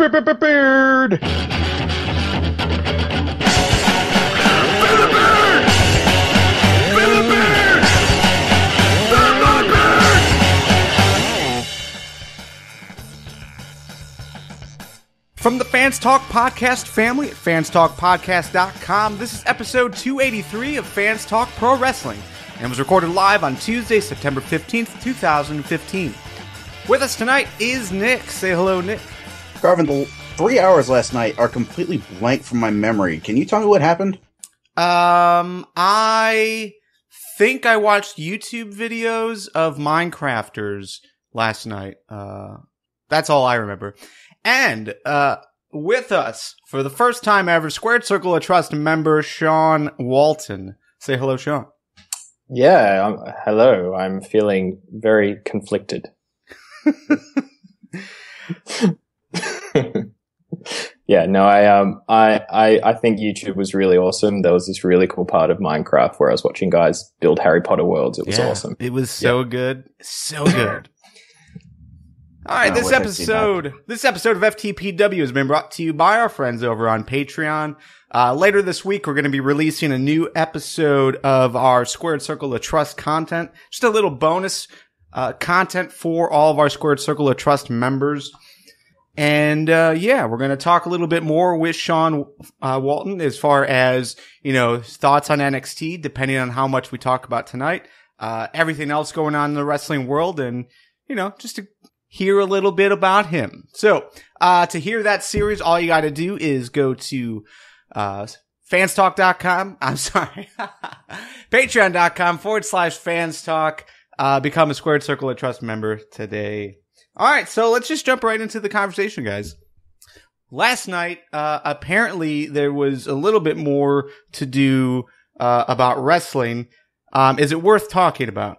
Beard. From the Fans Talk Podcast family at fanstalkpodcast.com, this is episode 283 of Fans Talk Pro Wrestling, and was recorded live on Tuesday, September 15th, 2015. With us tonight is Nick. Say hello, Nick. Garvin, the 3 hours last night are completely blank from my memory. Can you tell me what happened? I think I watched YouTube videos of Minecrafters last night. That's all I remember. And with us, for the first time ever, Squared Circle of Trust member Sean Walton. Say hello, Sean. Yeah, hello. I'm feeling very conflicted. Yeah, no, I think YouTube was really awesome. There was this really cool part of Minecraft where I was watching guys build Harry Potter worlds. It was awesome. It was so good. So good. All right, this episode of FTPW has been brought to you by our friends over on Patreon. Later this week, we're going to be releasing a new episode of our Squared Circle of Trust content. Just a little bonus content for all of our Squared Circle of Trust members. And we're going to talk a little bit more with Sean Walton as far as, his thoughts on NXT, depending on how much we talk about tonight. Everything else going on in the wrestling world, and, just to hear a little bit about him. So, to hear that series, all you got to do is go to fanstalk.com. I'm sorry. Patreon.com/fanstalk. Become a Squared Circle of Trust member today. All right, so let's just jump right into the conversation, guys. Last night, apparently there was a little bit more to do about wrestling. Is it worth talking about?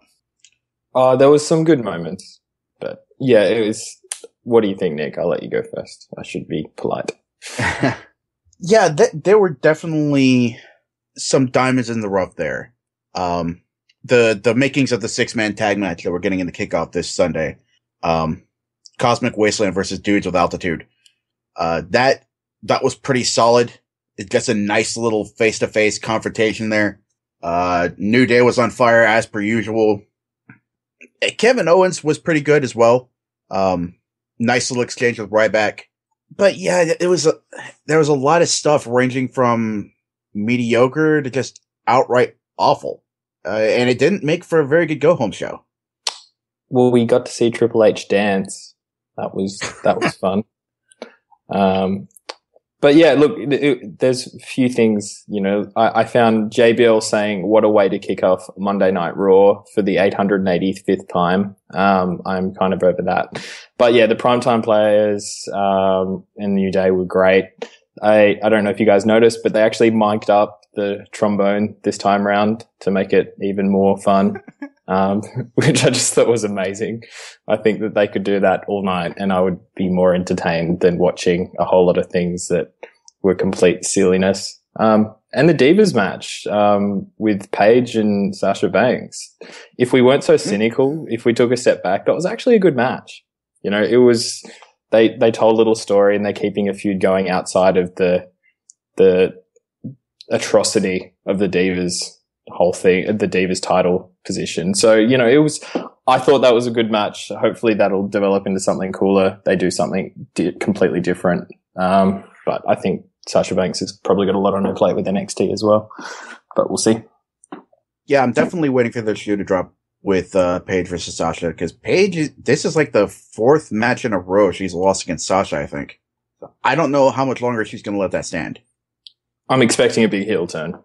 There was some good moments. But yeah, it was. What do you think, Nick? I'll let you go first. I should be polite. Yeah, there were definitely some diamonds in the rough there. The makings of the 6-man tag match that we're getting in the kickoff this Sunday. Cosmic Wasteland versus Dudes with Altitude. That was pretty solid. It's just a nice little face-to-face confrontation there. New Day was on fire as per usual. Kevin Owens was pretty good as well. Nice little exchange with Ryback. But yeah, there was a lot of stuff ranging from mediocre to just outright awful. And it didn't make for a very good go-home show. Well, we got to see Triple H dance. That was fun. But yeah, look, there's a few things, I found JBL saying, what a way to kick off Monday Night Raw for the 885th time. I'm kind of over that. But yeah, the primetime players, in New Day were great. I don't know if you guys noticed, but they actually mic'd up the trombone this time round to make it even more fun. Which I just thought was amazing. I think that they could do that all night and I would be more entertained than watching a whole lot of things that were complete silliness. And the Divas match, with Paige and Sasha Banks. If we weren't so cynical, if we took a step back, that was actually a good match. It was, they told a little story and they're keeping a feud going outside of the atrocity of the Divas whole thing, the Divas title position. So, I thought that was a good match. Hopefully that'll develop into something cooler. They do something completely different. But I think Sasha Banks has probably got a lot on her plate with NXT as well, but we'll see. Yeah, I'm definitely waiting for the shoe to drop with Paige versus Sasha, because this is like the 4th match in a row she's lost against Sasha, I think. So I don't know how much longer she's going to let that stand. I'm expecting a big heel turn.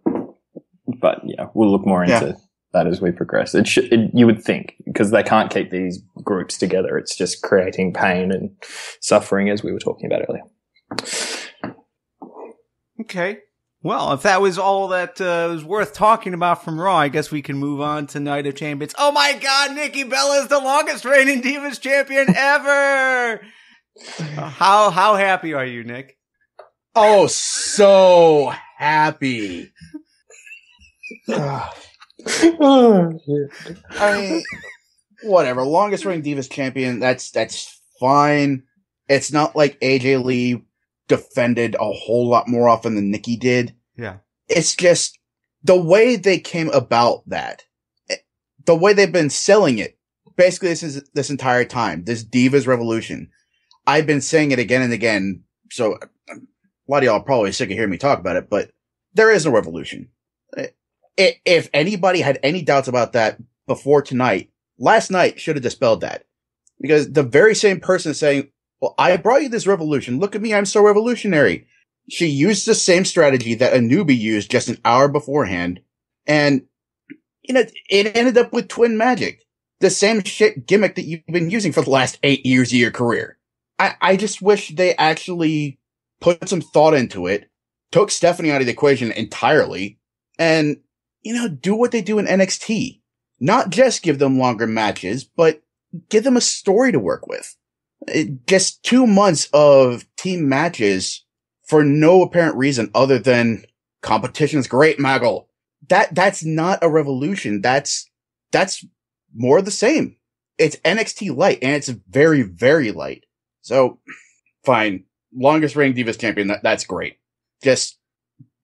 But yeah, we'll look more into that as we progress. You would think, because they can't keep these groups together. It's just creating pain and suffering, as we were talking about earlier. Okay. Well, if that was all that was worth talking about from Raw, I guess we can move on to Night of Champions. Oh my God, Nikki Bella is the longest reigning Divas champion ever! How happy are you, Nick? Oh, so happy. Oh, shit. I mean, whatever. Longest reigning Divas champion. That's fine. It's not like AJ Lee defended a whole lot more often than Nikki did. Yeah. It's just the way they came about that, the way they've been selling it. Basically, this entire time, this Divas Revolution. I've been saying it again and again. So a lot of y'all are probably sick of hearing me talk about it, but there is no revolution. If anybody had any doubts about that before tonight, last night should have dispelled that, because the very same person saying, well, I brought you this revolution. Look at me. I'm so revolutionary. She used the same strategy that a newbie used just an hour beforehand. And, it ended up with twin magic. The same shit gimmick that you've been using for the last 8 years of your career. I just wish they actually put some thought into it, took Stephanie out of the equation entirely, and, do what they do in NXT. Not just give them longer matches, but give them a story to work with. Just 2 months of team matches for no apparent reason other than competition's great, Maggle. That's not a revolution. That's more of the same. It's NXT light, and it's very, very light. So, fine. Longest reigning Divas champion, that's great. Just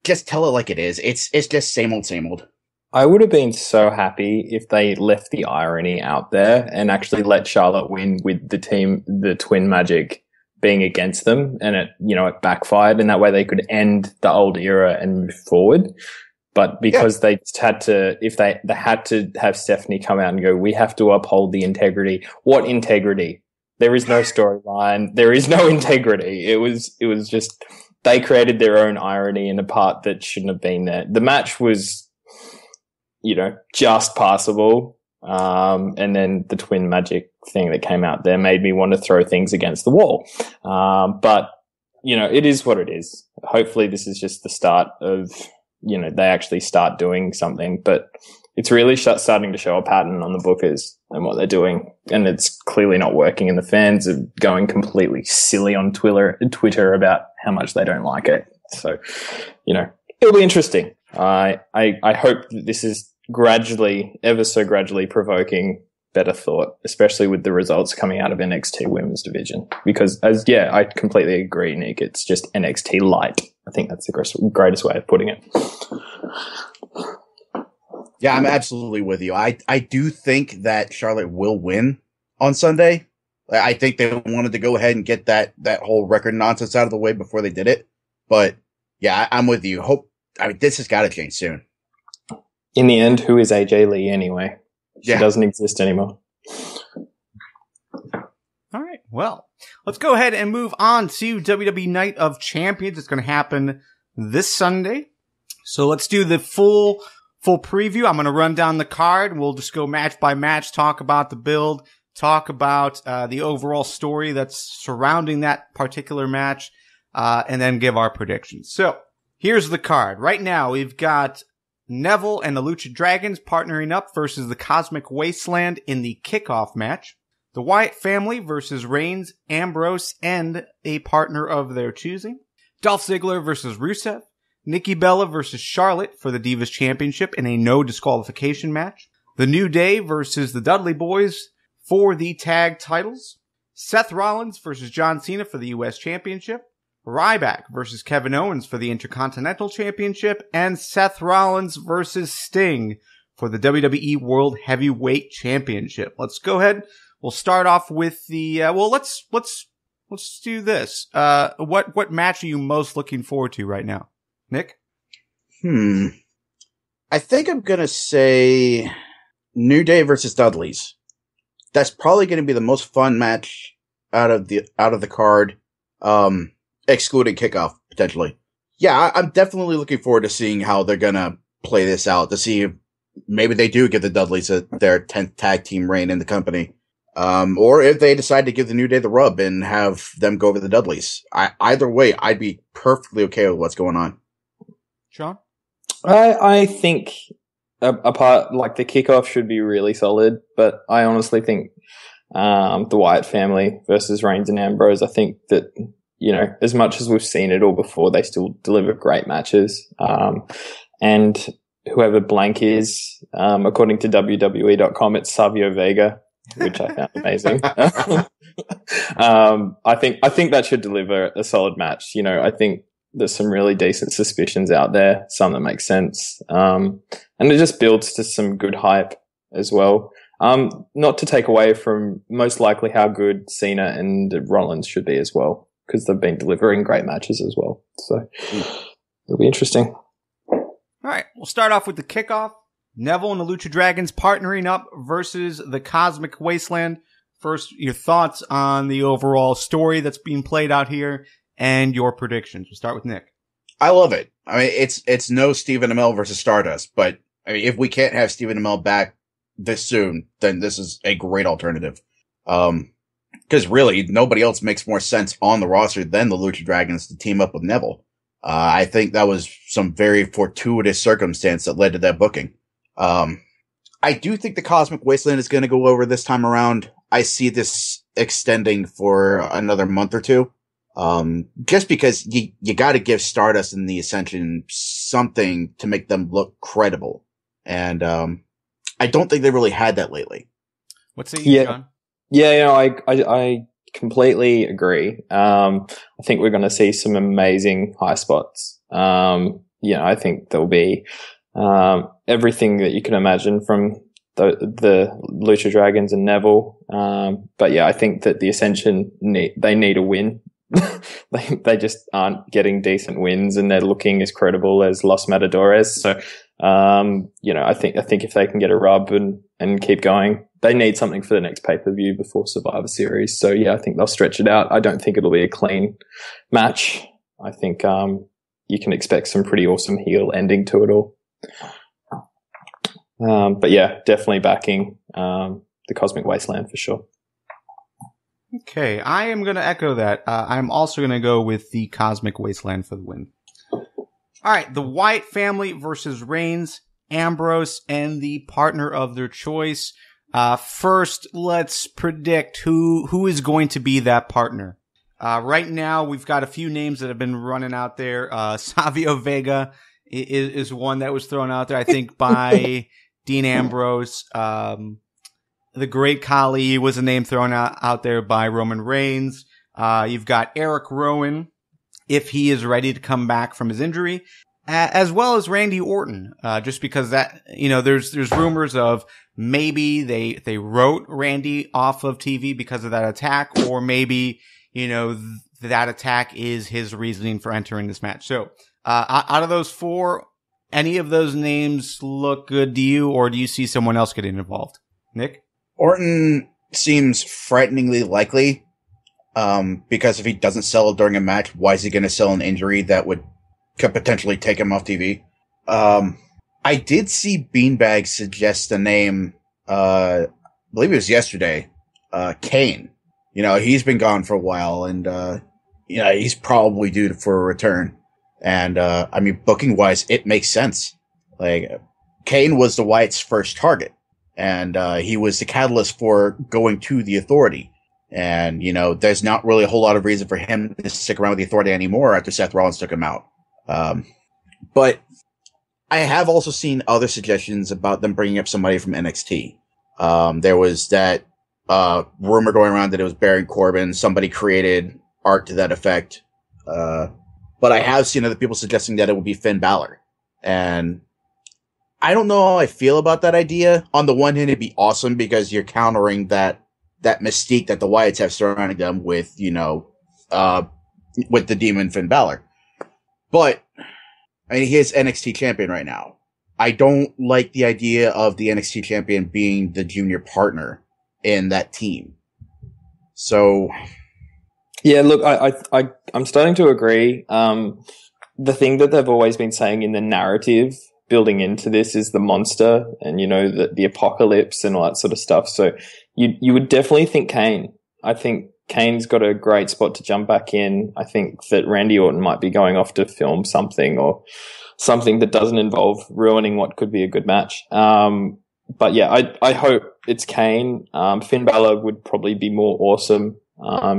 tell it like it is. It's just same old, same old. I would have been so happy if they left the irony out there and actually let Charlotte win with the twin magic being against them, and it backfired, and that way they could end the old era and move forward. But because they had to, if they had to have Stephanie come out and go, we have to uphold the integrity. What integrity? There is no storyline. There is no integrity. It was just, they created their own irony in a part that shouldn't have been there. The match was, just passable. And then the twin magic thing that came out there made me want to throw things against the wall. But, it is what it is. Hopefully this is just the start of, they actually start doing something, but it's really starting to show a pattern on the bookers and what they're doing. And it's clearly not working, and the fans are going completely silly on Twitter about how much they don't like it. So, it'll be interesting. I hope that this is ever so gradually provoking better thought, especially with the results coming out of NXT Women's Division. Because I completely agree, Nick. It's just NXT light. I think that's the greatest way of putting it. Yeah, I'm absolutely with you. I do think that Charlotte will win on Sunday. I think they wanted to go ahead and get that whole record nonsense out of the way before they did it. But yeah, I'm with you. This has got to change soon. In the end, who is AJ Lee anyway? She doesn't exist anymore. All right. Well, let's go ahead and move on to WWE Night of Champions. It's going to happen this Sunday. So let's do the full preview. I'm going to run down the card. We'll just go match by match, talk about the build, talk about the overall story that's surrounding that particular match, and then give our predictions. So here's the card. Right now, we've got Neville and the Lucha Dragons partnering up versus the Cosmic Wasteland in the Kickoff match. The Wyatt family versus Reigns, Ambrose, and a partner of their choosing. Dolph Ziggler versus Rusev. Nikki Bella versus Charlotte for the Divas Championship in a no disqualification match. The New Day versus the Dudley Boyz for the tag titles. Seth Rollins versus John Cena for the US Championship. Ryback versus Kevin Owens for the Intercontinental Championship. And Seth Rollins versus Sting for the WWE World Heavyweight Championship. Let's go ahead. We'll start off with the, let's do this. What match are you most looking forward to right now? Nick? I think I'm gonna say New Day versus Dudleys. That's probably gonna be the most fun match out of the card, excluding Kickoff, potentially. Yeah, I'm definitely looking forward to seeing how they're gonna play this out, to see if maybe they do give the Dudleys their 10th tag team reign in the company. Or if they decide to give the New Day the rub and have them go over the Dudleys. Either way, I'd be perfectly okay with what's going on. Sean? I think a part like the Kickoff should be really solid, but I honestly think the Wyatt family versus Reigns and Ambrose, I think that, as much as we've seen it all before, they still deliver great matches. And whoever blank is, according to WWE.com, it's Savio Vega. which I found amazing. I think that should deliver a solid match. You know, I think there's some really decent suspicions out there, some that make sense. And it just builds to some good hype as well. Not to take away from most likely how good Cena and Rollins should be as well, because they've been delivering great matches as well. So it'll be interesting. All right, we'll start off with the kickoff. Neville and the Lucha Dragons partnering up versus the Cosmic Wasteland. First, your thoughts on the overall story that's being played out here and your predictions. We'll start with Nick. I love it. I mean, it's no Stephen Amell versus Stardust, but I mean, if we can't have Stephen Amell back this soon, then this is a great alternative. Because really, nobody else makes more sense on the roster than the Lucha Dragons to team up with Neville. I think that was some very fortuitous circumstance that led to that booking. I do think the Cosmic Wasteland is going to go over this time around. I see this extending for another month or two. Just because you got to give Stardust and the Ascension something to make them look credible. And, I don't think they really had that lately. What's it, John? Yeah, you know, I completely agree. I think we're going to see some amazing high spots. You know, I think there'll be, everything that you can imagine from the Lucha Dragons and Neville. But yeah, I think that the Ascension they need a win. They just aren't getting decent wins, and they're looking as credible as Los Matadores. So, you know, I think if they can get a rub and keep going, they need something for the next pay-per-view before Survivor Series. So yeah, I think they'll stretch it out. I don't think it'll be a clean match. I think, you can expect some pretty awesome heel ending to it all. But yeah, definitely backing, the Cosmic Wasteland for sure. Okay, I am going to echo that. I'm also going to go with the Cosmic Wasteland for the win. All right, the Wyatt family versus Reigns, Ambrose, and the partner of their choice. First, let's predict who is going to be that partner. Right now, we've got a few names that have been running out there. Savio Vega is one that was thrown out there, I think, by Dean Ambrose. The Great Khali was a name thrown out there by Roman Reigns. You've got Eric Rowan, if he is ready to come back from his injury, as well as Randy Orton. Just because that, you know, there's rumors of maybe they wrote Randy off of TV because of that attack, or maybe, you know, that attack is his reasoning for entering this match. So, out of those four, any of those names look good to you, or do you see someone else getting involved? Nick? Orton seems frighteningly likely, because if he doesn't sell during a match, why is he going to sell an injury that could potentially take him off TV? I did see Beanbag suggest the name, I believe it was yesterday, Kane. You know, he's been gone for a while, and, you know, he's probably due for a return. And, I mean, booking wise, it makes sense. Like, Kane was the Wyatt's first target. And, he was the catalyst for going to the Authority. And, you know, there's not really a whole lot of reason for him to stick around with the Authority anymore after Seth Rollins took him out. But I have also seen other suggestions about them bringing up somebody from NXT. There was that, rumor going around that it was Baron Corbin. Somebody created art to that effect. But I have seen other people suggesting that it would be Finn Balor. And I don't know how I feel about that idea. On the one hand, it'd be awesome because you're countering that mystique that the Wyatts have surrounding them with, you know, with the demon Finn Balor. But, I mean, he is NXT champion right now. I don't like the idea of the NXT champion being the junior partner in that team. So, yeah, look, I'm starting to agree. The thing that they've always been saying in the narrative building into this is the monster and, you know, the apocalypse and all that sort of stuff. So you would definitely think Kane. I think Kane's got a great spot to jump back in. I think that Randy Orton might be going off to film something or something that doesn't involve ruining what could be a good match. But yeah, I hope it's Kane. Finn Balor would probably be more awesome,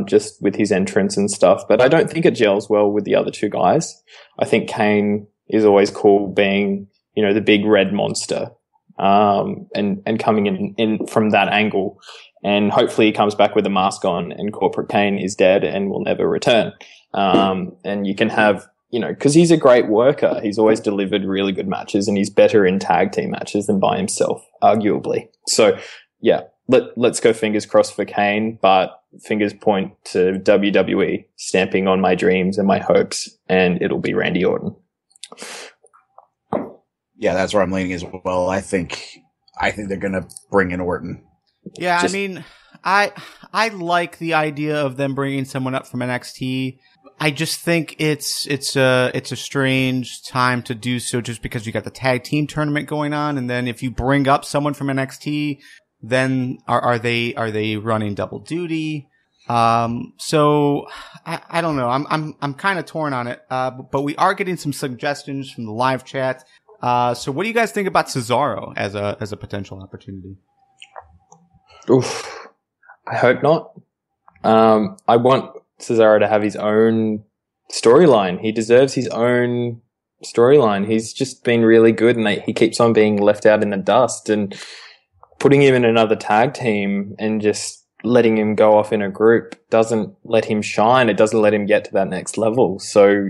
just with his entrance and stuff, but I don't think it gels well with the other two guys. I think Kane is always cool being, you know, the big red monster, and coming in from that angle. And hopefully he comes back with a mask on and Corporate Kane is dead and will never return. And you can have, because he's a great worker. He's always delivered really good matches and he's better in tag team matches than by himself, arguably. So, yeah, let's go fingers crossed for Kane, but fingers point to WWE stamping on my dreams and my hopes, and it'll be Randy Orton. Yeah, that's where I'm leaning as well. I think they're going to bring in Orton. Yeah, I mean, I like the idea of them bringing someone up from NXT. I just think it's a strange time to do so, just because you got the tag team tournament going on, and then if you bring up someone from NXT, then are they running double duty? So I don't know. I'm kind of torn on it. But we are getting some suggestions from the live chat. So what do you guys think about Cesaro as a potential opportunity? Oof. I hope not. I want Cesaro to have his own storyline. He deserves his own storyline. He's just been really good, and he keeps on being left out in the dust, and putting him in another tag team and just letting him go off in a group doesn't let him shine. It doesn't let him get to that next level. So,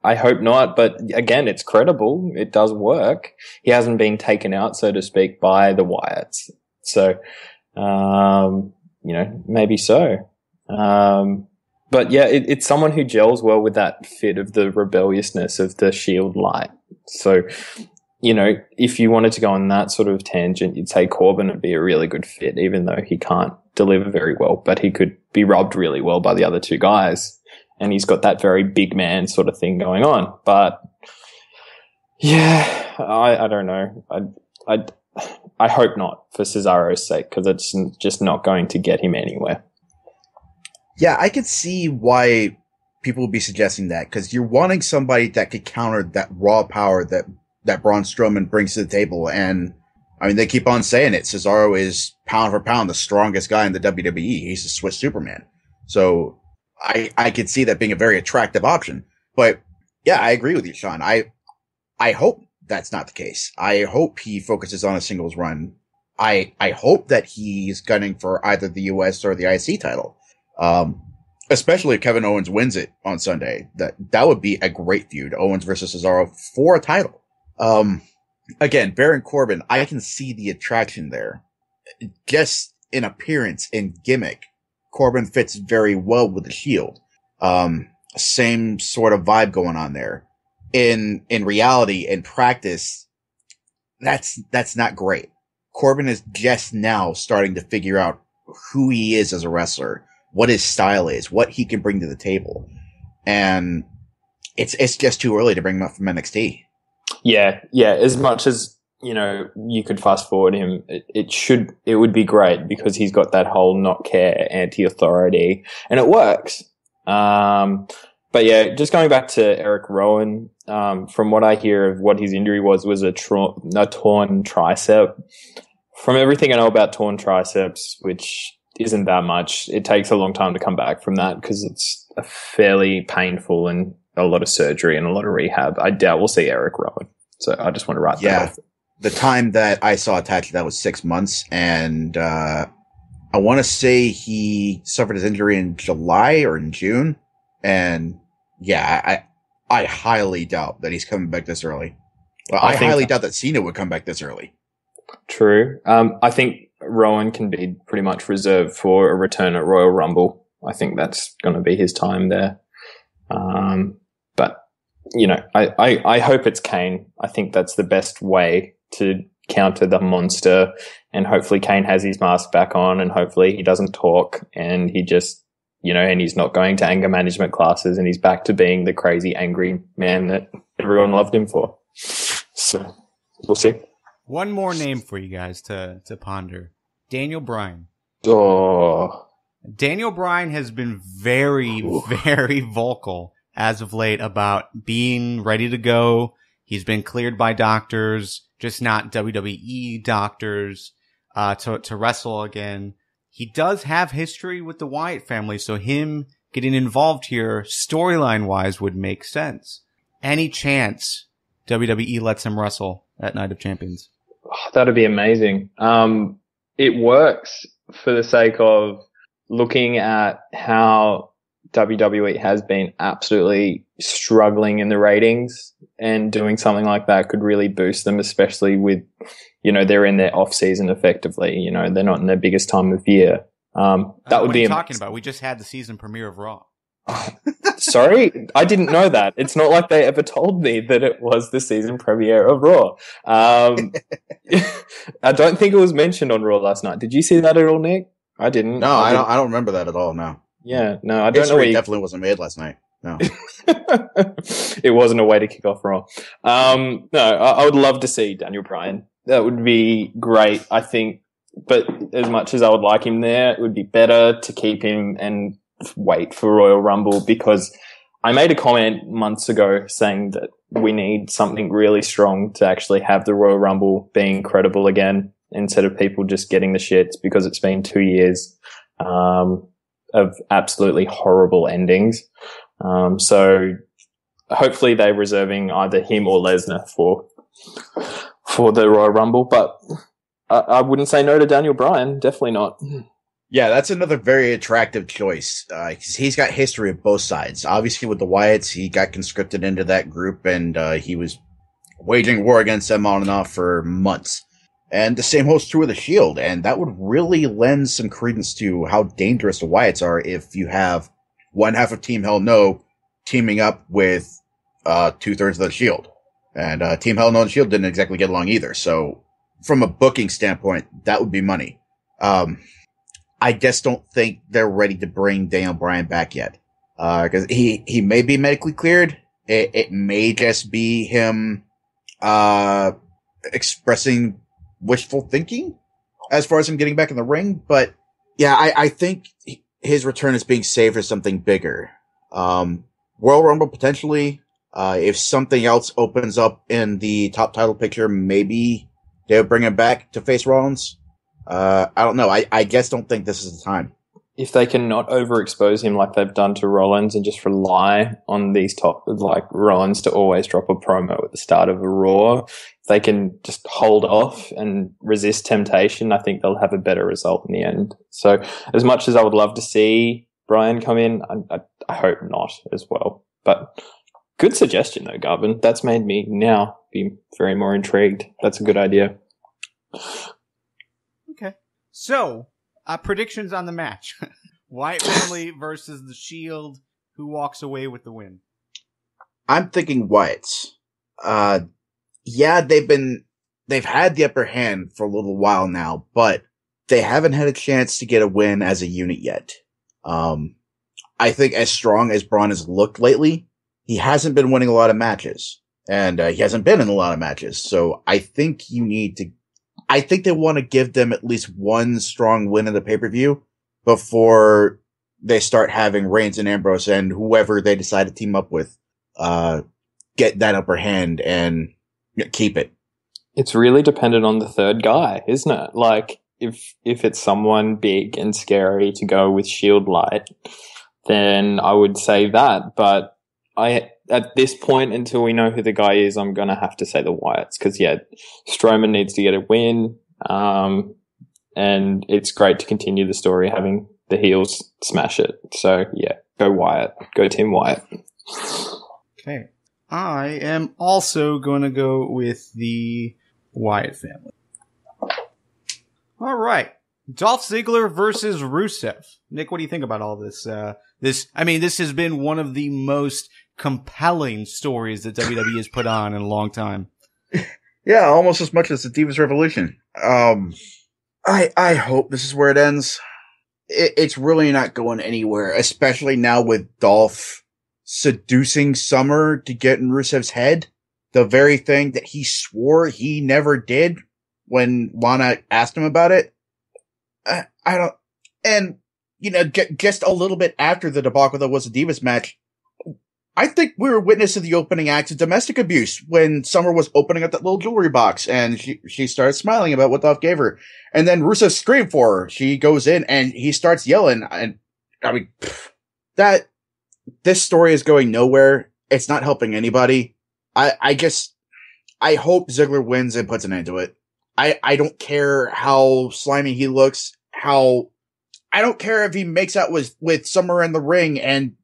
I hope not, but again, it's credible. It does work. He hasn't been taken out, so to speak, by the Wyatts. So, maybe so. But yeah, it's someone who gels well with that fit of the rebelliousness of the Shield light. So, if you wanted to go on that sort of tangent, you'd say Corbin would be a really good fit, even though he can't deliver very well, but he could be robbed really well by the other two guys. And he's got that very big man sort of thing going on. But yeah, I don't know. I hope not, for Cesaro's sake, because it's just not going to get him anywhere. Yeah, I could see why people would be suggesting that, because you're wanting somebody that could counter that raw power that Braun Strowman brings to the table. And I mean, they keep on saying it. Cesaro is pound for pound the strongest guy in the WWE. He's a Swiss Superman. So I could see that being a very attractive option. But yeah, I agree with you, Sean. I hope that's not the case. I hope he focuses on a singles run. I hope that he's gunning for either the US or the IC title. Especially if Kevin Owens wins it on Sunday. That would be a great feud. Owens versus Cesaro for a title. Again, Baron Corbin, I can see the attraction there. Just in appearance, in gimmick, Corbin fits very well with the Shield. Same sort of vibe going on there. In reality, in practice, that's not great. Corbin is just now starting to figure out who he is as a wrestler, what his style is, what he can bring to the table. And it's just too early to bring him up from NXT. Yeah. As much as, you could fast forward him, it would be great, because he's got that whole not care, anti-authority, and it works. But yeah, just going back to Eric Rowan, from what I hear of what his injury was a torn tricep. From everything I know about torn triceps, which isn't that much, it takes a long time to come back from that, because it's a fairly painful and a lot of surgery and a lot of rehab. I doubt we'll see Eric Rowan. So I just want to write that off. The time that I saw attached to that was 6 months, and I want to say he suffered his injury in July or in June. And yeah, I highly doubt that he's coming back this early. Well, I highly doubt that Cena would come back this early. True. I think Rowan can be pretty much reserved for a return at Royal Rumble. I think that's going to be his time there. But I hope it's Kane. I think that's the best way to counter the monster, and hopefully Kane has his mask back on, and hopefully he doesn't talk, and he just, and he's not going to anger management classes, and he's back to being the crazy angry man that everyone loved him for. So we'll see. One more name for you guys to ponder. Daniel Bryan. Oh. Daniel Bryan has been very, very vocal as of late about being ready to go. He's been cleared by doctors, just not WWE doctors, to wrestle again. He does have history with the Wyatt family, so him getting involved here, storyline-wise, would make sense. Any chance WWE lets him wrestle at Night of Champions? Oh, that'd be amazing. it works for the sake of looking at how WWE has been absolutely struggling in the ratings, and doing something like that could really boost them, especially with, they're in their off season effectively. They're not in their biggest time of year. That would what be are you talking about? We just had the season premiere of Raw. Sorry, I didn't know that. It's not like they ever told me that it was the season premiere of Raw. I don't think it was mentioned on Raw last night. Did you see that at all, Nick? I didn't. No, I don't remember that at all. No. Yeah, no, I don't know. It definitely wasn't made last night. No. It wasn't a way to kick off Raw. No, I would love to see Daniel Bryan. That would be great, I think. But as much as I would like him there, it would be better to keep him and wait for Royal Rumble, because I made a comment months ago saying that we need something really strong to actually have the Royal Rumble being credible again, instead of people just getting the shits, because it's been 2 years of absolutely horrible endings. So hopefully they're reserving either him or Lesnar for the Royal Rumble, but I wouldn't say no to Daniel Bryan. Definitely not. Yeah, that's another very attractive choice. 'Cause he's got history of both sides. Obviously, with the Wyatts, he got conscripted into that group, and he was waging war against them on and off for months. And the same holds true with the Shield, and that would really lend some credence to how dangerous the Wyatts are if you have one half of Team Hell No teaming up with 2/3 of the Shield. And Team Hell No and the Shield didn't exactly get along either. So from a booking standpoint, that would be money. I just don't think they're ready to bring Daniel Bryan back yet. Because he may be medically cleared. It may just be him expressing wishful thinking as far as him getting back in the ring. But yeah, I think his return is being saved for something bigger. Royal Rumble potentially. If something else opens up in the top title picture, maybe they'll bring him back to face Rollins. I don't know. I just don't think this is the time. If they can not overexpose him like they've done to Rollins and just rely on these Rollins to always drop a promo at the start of a Raw, if they can just hold off and resist temptation, I think they'll have a better result in the end. So as much as I would love to see Bryan come in, I hope not as well. But good suggestion though, Garvin. That's made me now be very more intrigued. That's a good idea. Okay. So, predictions on the match. Wyatt family versus the Shield. Who walks away with the win? I'm thinking Wyatt's. Yeah, they've had the upper hand for a little while now, but they haven't had a chance to get a win as a unit yet. I think as strong as Braun has looked lately, he hasn't been winning a lot of matches, and he hasn't been in a lot of matches. So I think I think they want to give them at least one strong win in the pay-per-view before they start having Reigns and Ambrose and whoever they decide to team up with, get that upper hand and keep it. It's really dependent on the third guy, isn't it? Like, if it's someone big and scary to go with Shield Light, then I would say that. But at this point, until we know who the guy is, I'm going to have to say the Wyatts. Because, yeah, Strowman needs to get a win. And it's great to continue the story having the heels smash it. So, yeah, go Wyatt. Go Team Wyatt. Okay. I am also going to go with the Wyatt family. All right. Dolph Ziggler versus Rusev. Nick, what do you think about all this? This has been one of the most compelling stories that WWE has put on in a long time. Yeah, almost as much as the Divas Revolution. I hope this is where it ends. It's really not going anywhere, especially now with Dolph seducing Summer to get in Rusev's head. The very thing that he swore he never did when Lana asked him about it. Just a little bit after the debacle that was a Divas match, I think we were witness to the opening act of domestic abuse when Summer was opening up that little jewelry box and she started smiling about what Dolph gave her. And then Rusev screamed for her. She goes in and he starts yelling. And this story is going nowhere. It's not helping anybody. I hope Ziggler wins and puts an end to it. I don't care how slimy he looks, I don't care if he makes out with Summer in the ring and,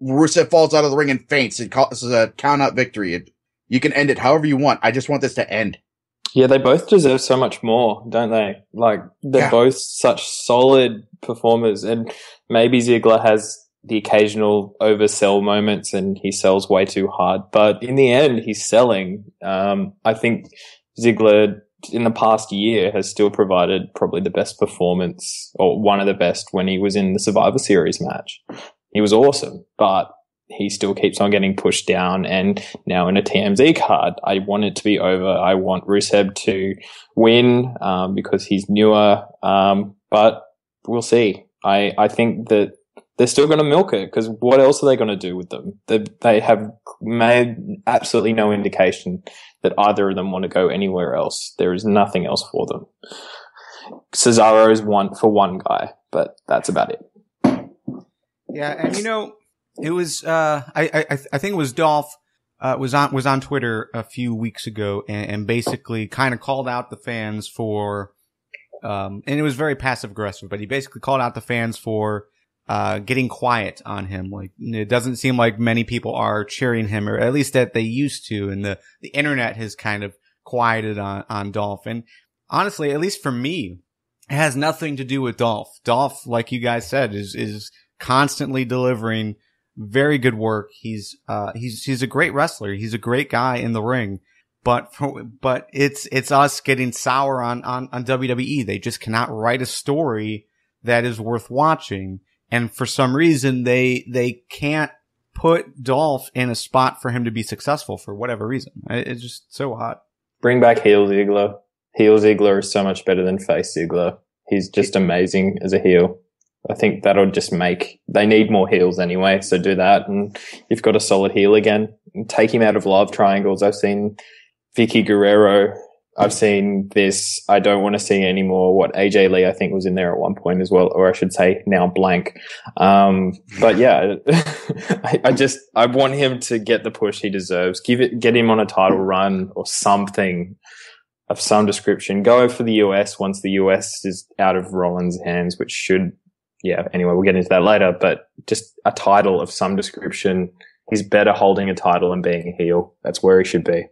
Rusev falls out of the ring and faints and causes a count out victory. You can end it however you want. I just want this to end. Yeah, they both deserve so much more, don't they? Like, they're both such solid performers, and maybe Ziggler has the occasional oversell moments and he sells way too hard, but in the end, he's selling. I think Ziggler in the past year has still provided probably the best performance, or one of the best, when he was in the Survivor Series match. He was awesome, but he still keeps on getting pushed down, and now in a TMZ card, I want it to be over. I want Rusev to win, because he's newer, but we'll see. I think that they're still going to milk it, because what else are they going to do with them? They have made absolutely no indication that either of them want to go anywhere else. There is nothing else for them. Cesaro is one guy, but that's about it. Yeah, and it was I think it was Dolph was on Twitter a few weeks ago and basically kind of called out the fans for and it was very passive aggressive, but he basically called out the fans for getting quiet on him. Like, it doesn't seem like many people are cheering him, or at least that they used to, and the internet has kind of quieted on Dolph. And honestly, at least for me, it has nothing to do with Dolph. Dolph, like you guys said, is constantly delivering very good work. He's a great wrestler. He's a great guy in the ring. But it's us getting sour on WWE. They just cannot write a story that is worth watching. And for some reason, they can't put Dolph in a spot for him to be successful for whatever reason. It's just so odd. Bring back heel Ziggler. Heel Ziggler is so much better than face Ziggler. He's just amazing as a heel. I think that'll just they need more heels anyway, so do that. And you've got a solid heel again. And take him out of love triangles. I've seen Vicky Guerrero. I've seen this. I don't want to see anymore. What AJ Lee, I think, was in there at one point as well, or I should say now blank. But yeah, I want him to get the push he deserves. Get him on a title run or something of some description. Go for the US once the US is out of Rollins' hands, which should, anyway, we'll get into that later, but just a title of some description. He's better holding a title than being a heel. That's where he should be.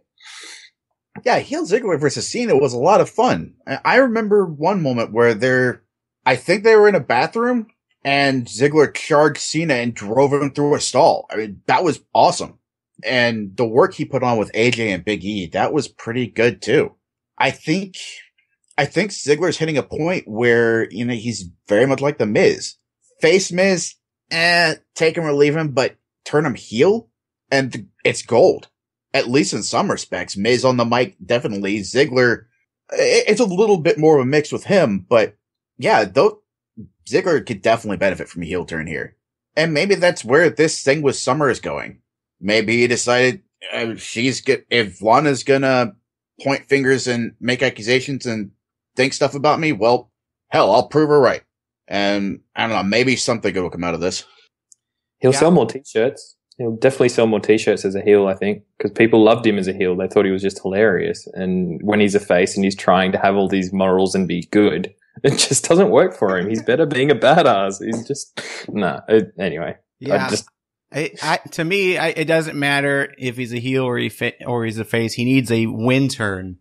Yeah, heel Ziggler versus Cena was a lot of fun. I remember one moment where I think they were in a bathroom and Ziggler charged Cena and drove him through a stall. I mean, that was awesome. And the work he put on with AJ and Big E, that was pretty good too. I think Ziggler's hitting a point where, he's very much like the Miz. Face Miz, take him or leave him, but turn him heel and it's gold. At least in some respects. Miz on the mic, definitely. Ziggler, it's a little bit more of a mix with him, but yeah, Ziggler could definitely benefit from a heel turn here. And maybe that's where this thing with Summer is going. Maybe he decided if Lana's gonna point fingers and make accusations and think stuff about me, well, hell, I'll prove her right. And I don't know, maybe something good will come out of this. He'll sell more t-shirts. He'll definitely sell more t-shirts as a heel, I think, because people loved him as a heel. They thought he was just hilarious. And when he's a face and he's trying to have all these morals and be good, it just doesn't work for him. He's better being a badass. He's just, anyway. Yeah. To me, it doesn't matter if he's a heel or he's a face. He needs a win turn.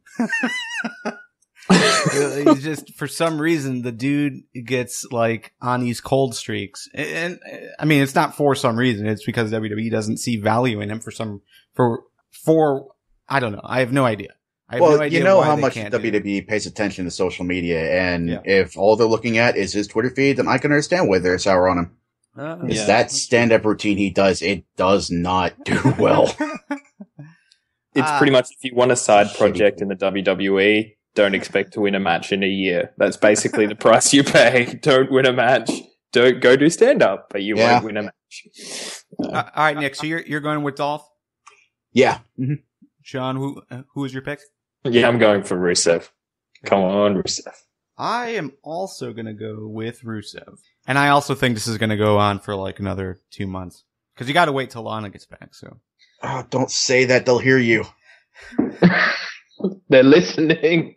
He's just, for some reason, the dude gets like on these cold streaks, and I mean, it's not for some reason. It's because WWE doesn't see value in him for I don't know. I have no idea. How much WWE pays attention to social media, and if all they're looking at is his Twitter feed, then I can understand why they're sour on him. That stand-up routine he does, it does not do well. It's pretty much, if you want a side project in the WWE, don't expect to win a match in a year. That's basically the price you pay. Don't win a match. Don't go do stand-up, but you won't win a match. All right, Nick. So you're going with Dolph? Yeah. Mm-hmm. Sean, who is your pick? Yeah, I'm going for Rusev. Come on, Rusev. I am also going to go with Rusev. And I also think this is going to go on for like another 2 months. Because you got to wait till Lana gets back, so. Oh, don't say that. They'll hear you. They're listening.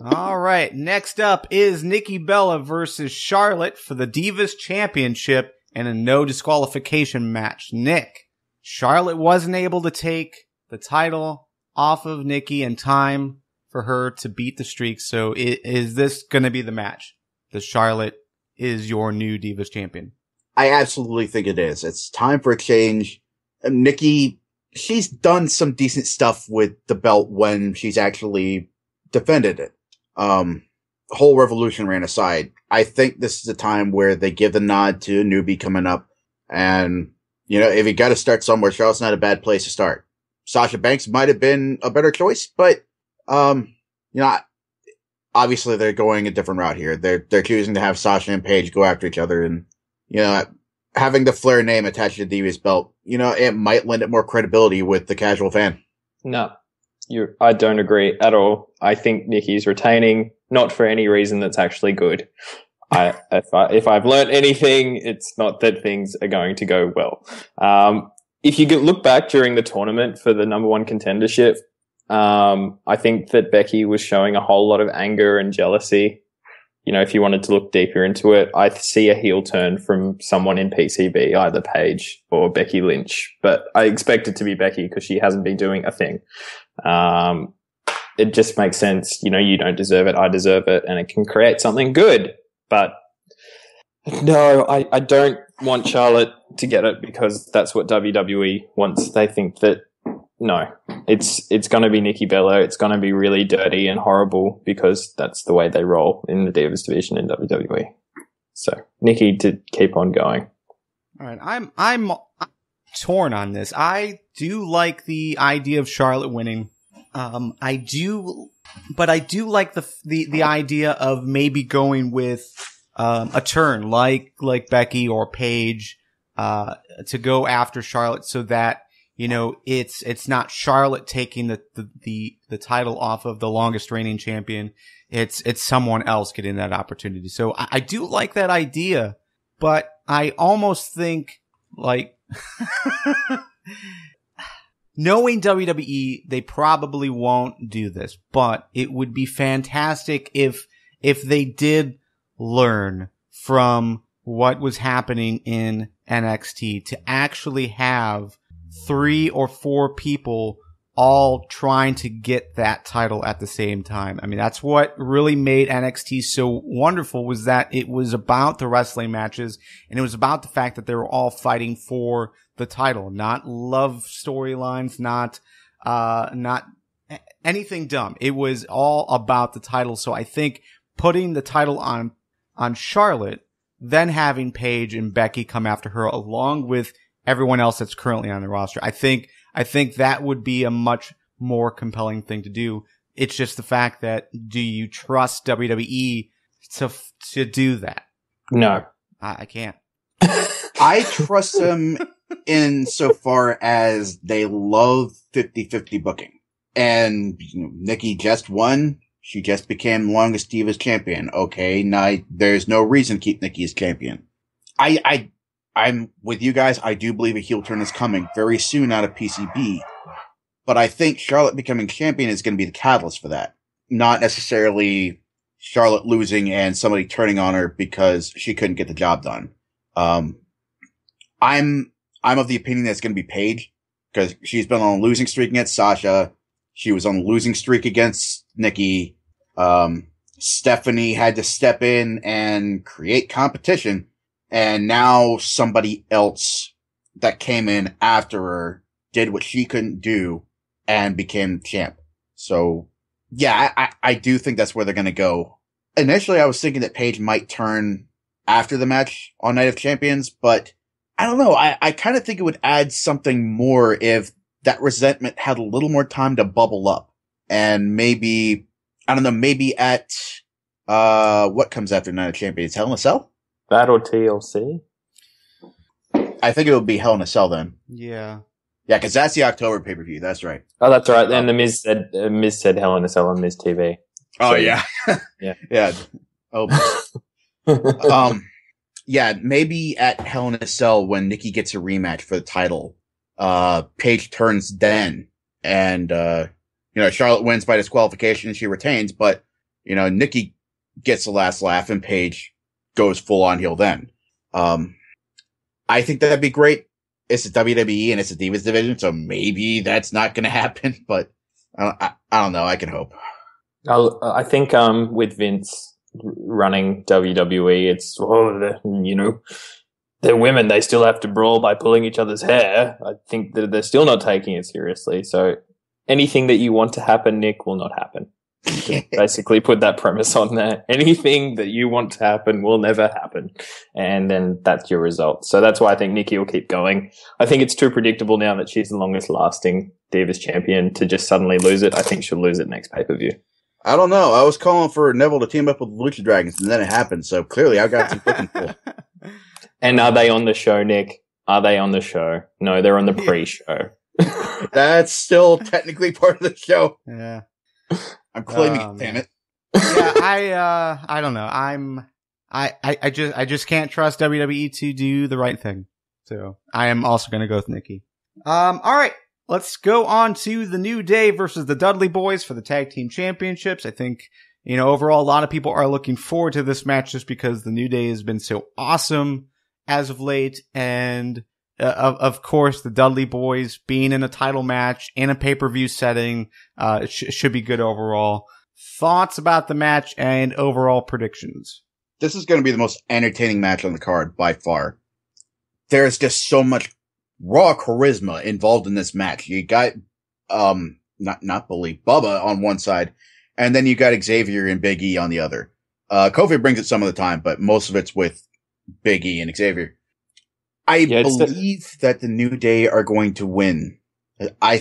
All right. Next up is Nikki Bella versus Charlotte for the Divas Championship in a no disqualification match. Nick, Charlotte wasn't able to take the title off of Nikki in time for her to beat the streak. So is this going to be the match? The Charlotte is your new Divas champion. I absolutely think it is. It's time for a change. Nikki, she's done some decent stuff with the belt when she's actually defended it. Whole Revolution ran aside. I think this is a time where they give the nod to a newbie coming up. And, if you got to start somewhere, Charlotte's not a bad place to start. Sasha Banks might have been a better choice, but, obviously they're going a different route here. They're choosing to have Sasha and Paige go after each other, and, having the Flair name attached to the Divas belt, it might lend it more credibility with the casual fan. No, I don't agree at all. I think Nikki's retaining, not for any reason that's actually good. If I've learned anything, it's not that things are going to go well. If you look back during the tournament for the number one contendership, I think that Becky was showing a whole lot of anger and jealousy. If you wanted to look deeper into it, I see a heel turn from someone in PCB, either Paige or Becky Lynch. But I expect it to be Becky because she hasn't been doing a thing. It just makes sense. You don't deserve it. I deserve it. And it can create something good. But no, I don't want Charlotte to get it because that's what WWE wants. They think that, no, it's going to be Nikki Bella. It's going to be really dirty and horrible because that's the way they roll in the Divas division in WWE. So Nikki to keep on going. All right. I'm torn on this. I do like the idea of Charlotte winning. I do like the idea of maybe going with a turn like Becky or Paige to go after Charlotte so that it's not Charlotte taking the title off of the longest reigning champion. It's someone else getting that opportunity. So I do like that idea, but I almost think knowing WWE, they probably won't do this, but it would be fantastic if they did learn from what was happening in NXT to actually have 3 or 4 people all trying to get that title at the same time. I mean, that's what really made NXT so wonderful, was that it was about the wrestling matches and it was about the fact that they were all fighting for the title, not love storylines, not anything dumb. It was all about the title. So I think putting the title on Charlotte, then having Paige and Becky come after her along with everyone else that's currently on the roster, I think that would be a much more compelling thing to do. It's just the fact that, do you trust WWE to do that? No. I can't. I trust them in so far as they love 50-50 booking. And Nikki just won. She just became longest Divas champion. Okay, now there's no reason to keep Nikki as champion. I'm with you guys. I do believe a heel turn is coming very soon out of PCB. But I think Charlotte becoming champion is going to be the catalyst for that. Not necessarily Charlotte losing and somebody turning on her because she couldn't get the job done. I'm of the opinion that it's going to be Paige because she's been on a losing streak against Sasha. She was on a losing streak against Nikki. Stephanie had to step in and create competition. And now somebody else that came in after her did what she couldn't do and became champ. So yeah, I do think that's where they're going to go. Initially, I was thinking that Paige might turn after the match on Night of Champions, but I don't know. I kind of think it would add something more if that resentment had a little more time to bubble up. And maybe, I don't know, maybe at, what comes after Night of Champions? Hell in a Cell? That or TLC? I think it would be Hell in a Cell then. Yeah. Yeah, because that's the October pay-per-view. That's right. Oh, that's right. Then the Miz said Hell in a Cell on Miz TV. Oh, So, yeah. Yeah. Yeah. Oh, yeah, maybe at Hell in a Cell when Nikki gets a rematch for the title, Paige turns then, and, Charlotte wins by disqualification and she retains, but, Nikki gets the last laugh and Paige goes full on heel then. I think that'd be great. It's the WWE and it's a Divas division, so maybe that's not going to happen, but I don't know. I can hope. I think with Vince running WWE, it's, they're women. They still have to brawl by pulling each other's hair. I think that they're still not taking it seriously. So anything that you want to happen, Nick, will not happen. Just basically put that premise on there. Anything that you want to happen will never happen. And then that's your result. So that's why I think Nikki will keep going. I think it's too predictable now that she's the longest lasting Divas champion to just suddenly lose it. I think she'll lose it next pay-per-view. I don't know. I was calling for Neville to team up with the Lucha Dragons and then it happened. So clearly I got some cooking for. And are they on the show, Nick? Are they on the show? No, they're on the pre-show. That's still technically part of the show. Yeah. I'm claiming it, damn it. Yeah, I don't know. I just can't trust WWE to do the right thing. So I am also going to go with Nikki. All right. Let's go on to the New Day versus the Dudley Boyz for the tag team championships. I think, overall, a lot of people are looking forward to this match just because the New Day has been so awesome as of late. And of course, the Dudley Boyz being in a title match in a pay-per-view setting, should be good overall. Thoughts about the match and overall predictions? This is going to be the most entertaining match on the card by far. There's just so much raw charisma involved in this match. You got, not Bully, Bubba on one side, and then you got Xavier and Big E on the other. Kofi brings it some of the time, but most of it's with Big E and Xavier. I believe that the New Day are going to win. I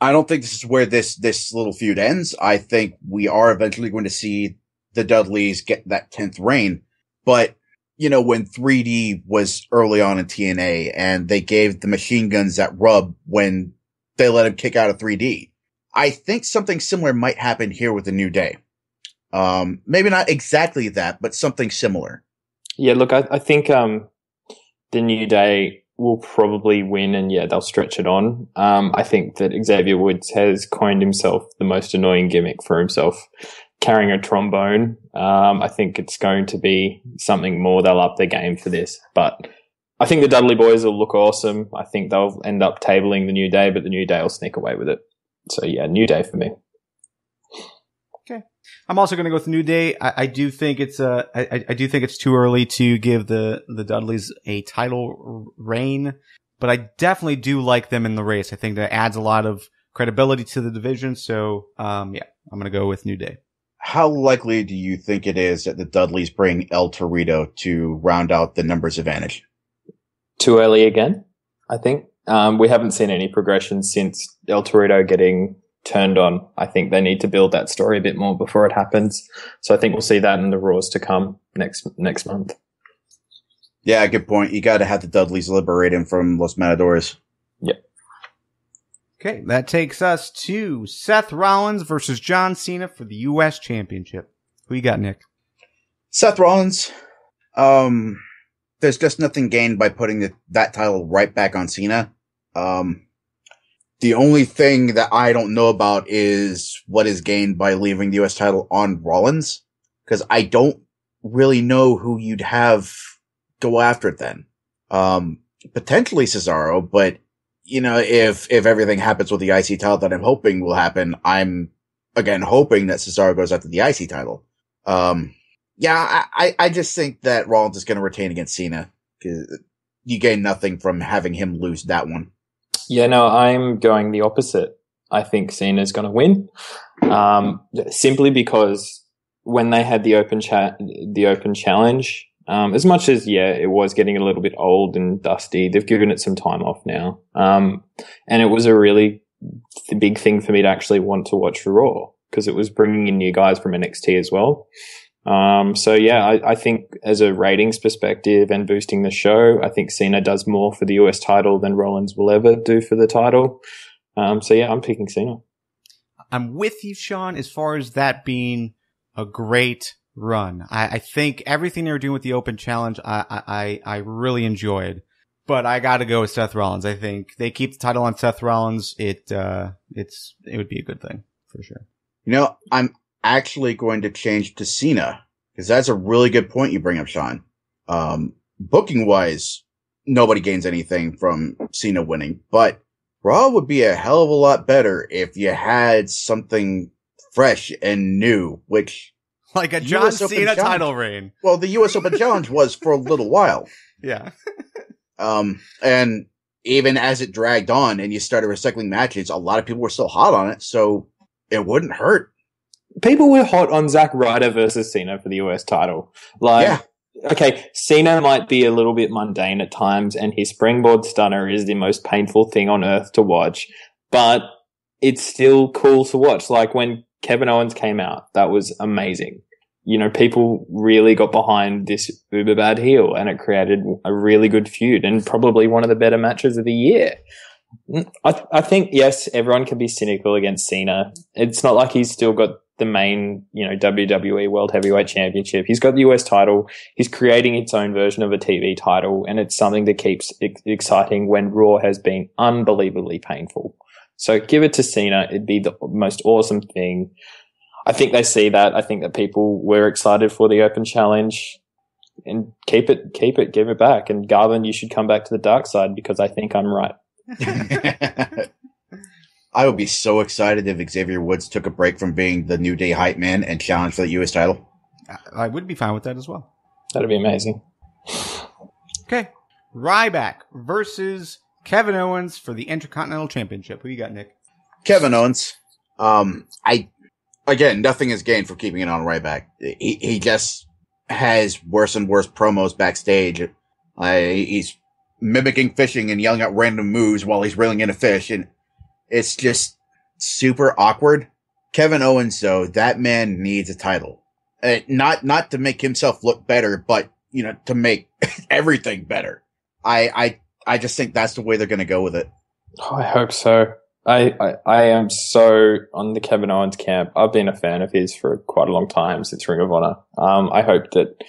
don't think this is where this little feud ends. I think we are eventually going to see the Dudleys get that 10th reign. But, when 3D was early on in TNA and they gave the machine guns that rub when they let him kick out of 3D. I think something similar might happen here with the New Day. Maybe not exactly that, but something similar. Yeah, look, I think, the New Day will probably win and they'll stretch it on. I think that Xavier Woods has coined himself the most annoying gimmick for himself, carrying a trombone. I think it's going to be something more. They'll up their game for this, but I think the Dudley Boyz will look awesome. I think they'll end up tabling the New Day, but the New Day will sneak away with it. So New Day for me. Okay. I'm also going to go with New Day. I do think it's I do think it's too early to give the Dudleys a title reign, but I definitely do like them in the race. I think that adds a lot of credibility to the division. So, I'm going to go with New Day. How likely do you think it is that the Dudleys bring El Torito to round out the numbers advantage? Too early again, I think. We haven't seen any progression since El Torito getting turned on. I think they need to build that story a bit more before it happens. So I think we'll see that in the Raws to come next month. Yeah, good point. You got to have the Dudleys liberate him from Los Matadores. Yep. Okay, that takes us to Seth Rollins versus John Cena for the U.S. Championship. Who you got, Nick? Seth Rollins. There's just nothing gained by putting that title right back on Cena. The only thing that I don't know about is what is gained by leaving the U.S. title on Rollins, because I don't really know who you'd have go after it then. Potentially Cesaro, but if everything happens with the IC title that I'm hoping will happen, I'm again hoping that Cesaro goes after the IC title. I just think that Rollins is going to retain against Cena, because you gain nothing from having him lose that one. Yeah, no, I'm going the opposite. I think Cena's going to win, simply because when they had the open challenge, as much as it was getting a little bit old and dusty, they've given it some time off now, and it was a really big thing for me to actually want to watch Raw because it was bringing in new guys from NXT as well. I think as a ratings perspective and boosting the show, I think Cena does more for the US title than Rollins will ever do for the title. I'm picking Cena. I'm with you, Sean, as far as that being a great run. I think everything they were doing with the Open Challenge, I really enjoyed. But I got to go with Seth Rollins. I think they keep the title on Seth Rollins. It would be a good thing for sure. I'm actually going to change to Cena because that's a really good point you bring up, Sean. Booking wise, nobody gains anything from Cena winning, but Raw would be a hell of a lot better if you had something fresh and new, which like a John Cena title reign. Well, the US Open Challenge was for a little while. Yeah. And even as it dragged on and you started recycling matches, a lot of people were still hot on it, so it wouldn't hurt. People were hot on Zack Ryder versus Cena for the US title. Okay, Cena might be a little bit mundane at times, and his springboard stunner is the most painful thing on earth to watch, but it's still cool to watch. Like when Kevin Owens came out, that was amazing. People really got behind this uber bad heel, and it created a really good feud and probably one of the better matches of the year. I think, yes, everyone can be cynical against Cena. It's not like he's still got the main, WWE World Heavyweight Championship. He's got the US title. He's creating its own version of a TV title, and it's something that keeps exciting when Raw has been unbelievably painful. So give it to Cena. It'd be the most awesome thing. I think they see that. I think that people were excited for the Open Challenge, and keep it, give it back. And Garvin, you should come back to the dark side because I think I'm right. I would be so excited if Xavier Woods took a break from being the New Day hype man and challenged for the US title. I would be fine with that as well. That'd be amazing. Okay. Ryback versus Kevin Owens for the Intercontinental Championship. Who you got, Nick? Kevin Owens. Again, nothing is gained for keeping it on Ryback. He just has worse and worse promos backstage. He's mimicking fishing and yelling out random moves while he's reeling in a fish, and it's just super awkward. Kevin Owens, though, that man needs a title. Not to make himself look better, but, to make everything better. I just think that's the way they're going to go with it. Oh, I hope so. I am so on the Kevin Owens camp. I've been a fan of his for quite a long time since Ring of Honor. I hope that